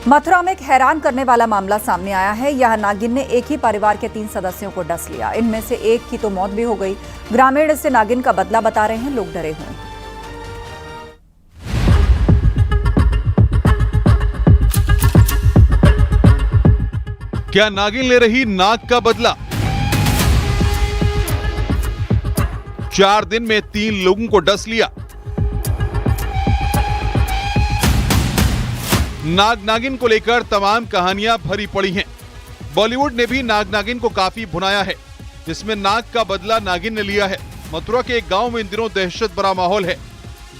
मथुरा में एक हैरान करने वाला मामला सामने आया है। यह नागिन ने एक ही परिवार के 3 सदस्यों को डस लिया। इनमें से एक की तो मौत भी हो गई। ग्रामीण इससे नागिन का बदला बता रहे हैं। लोग डरे हुए हैं। क्या नागिन ले रही नाग का बदला? 4 दिन में 3 लोगों को डस लिया। नाग नागिन को लेकर तमाम कहानियां भरी पड़ी हैं। बॉलीवुड ने भी नाग नागिन को काफी भुनाया है, जिसमें नाग का बदला नागिन ने लिया है। मथुरा के एक गांव में इन दिनों दहशत भरा माहौल है।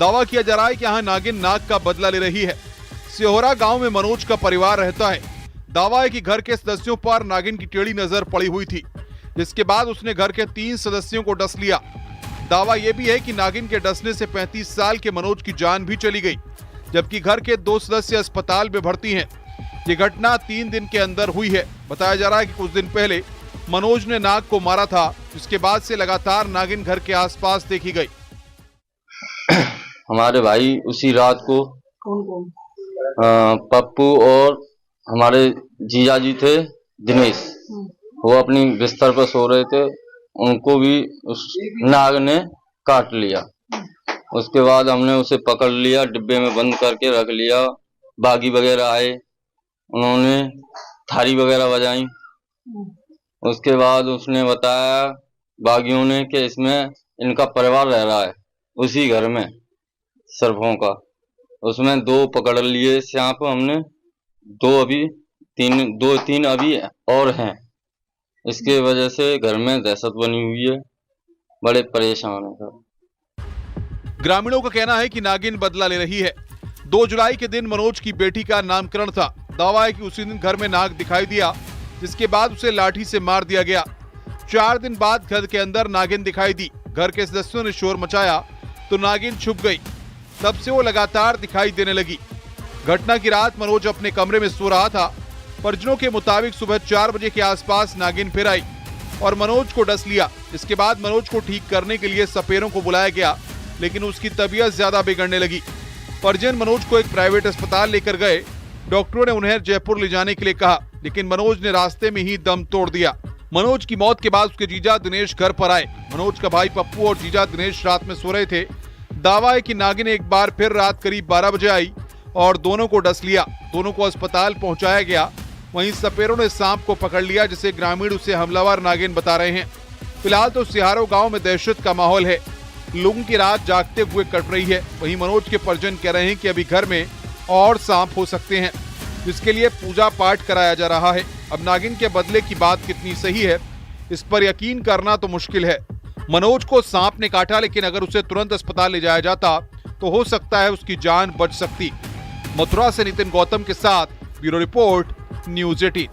दावा किया जा रहा है कि यहां नागिन नाग का बदला ले रही है। सिहोरा गांव में मनोज का परिवार रहता है। दावा है कि घर के सदस्यों पर नागिन की टेढ़ी नजर पड़ी हुई थी, जिसके बाद उसने घर के 3 सदस्यों को डस लिया। दावा यह भी है कि नागिन के डसने से 35 साल के मनोज की जान भी चली गई, जबकि घर के 2 सदस्य अस्पताल में भर्ती हैं। ये घटना 3 दिन के अंदर हुई है। बताया जा रहा है कि कुछ दिन पहले मनोज ने नाग को मारा था, जिसके बाद से लगातार नागिन घर के आसपास देखी गई। हमारे भाई उसी रात को पप्पू और हमारे जीजा जी थे दिनेश, वो अपनी बिस्तर पर सो रहे थे। उनको भी उस नाग ने काट लिया। उसके बाद हमने उसे पकड़ लिया, डिब्बे में बंद करके रख लिया। बागी वगैरह आए, उन्होंने थाली वगैरह बजाई। उसके बाद उसने बताया बागियों ने कि इसमें इनका परिवार रह रहा है उसी घर में सरफों का। उसमें 2 पकड़ लिए सांप हमने, 3 अभी और हैं। इसके वजह से घर में दहशत बनी हुई है, बड़े परेशान हैं सब। ग्रामीणों का कहना है कि नागिन बदला ले रही है। 2 जुलाई के दिन मनोज की बेटी का नामकरण था। दावा है कि उसी दिन घर में नाग दिखाई दिया, जिसके बाद उसे लाठी से मार दिया गया। 4 दिन बाद घर के अंदर नागिन दिखाई दी। घर के सदस्यों ने शोर मचाया तो नागिन छुप गई। तब से वो लगातार दिखाई देने लगी। घटना की रात मनोज अपने कमरे में सो रहा था। परिजनों के मुताबिक सुबह 4 बजे के आसपास नागिन फिर आई और मनोज को डस लिया। इसके बाद मनोज को ठीक करने के लिए सपेरों को बुलाया गया, लेकिन उसकी तबीयत ज्यादा बिगड़ने लगी। परिजन मनोज को एक प्राइवेट अस्पताल लेकर गए। डॉक्टरों ने उन्हें जयपुर ले जाने के लिए कहा, लेकिन मनोज ने रास्ते में ही दम तोड़ दिया। मनोज की मौत के बाद उसके जीजा दिनेश घर पर आए। मनोज का भाई पप्पू और जीजा दिनेश रात में सो रहे थे। दावा है कि नागिन एक बार फिर रात करीब 12 बजे आई और दोनों को डस लिया। दोनों को अस्पताल पहुंचाया गया। वहीं सपेरों ने सांप को पकड़ लिया, जिसे ग्रामीण उसे हमलावर नागिन बता रहे हैं। फिलहाल तो सिहारो गांव में दहशत का माहौल है। लोगों की रात जागते हुए कट रही है। वहीं मनोज के परिजन कह रहे हैं कि अभी घर में और सांप हो सकते हैं, जिसके लिए पूजा पाठ कराया जा रहा है। अब नागिन के बदले की बात कितनी सही है, इस पर यकीन करना तो मुश्किल है। मनोज को सांप ने काटा, लेकिन अगर उसे तुरंत अस्पताल ले जाया जाता तो हो सकता है उसकी जान बच सकती। मथुरा से नितिन गौतम के साथ ब्यूरो रिपोर्ट, न्यूज़ 18।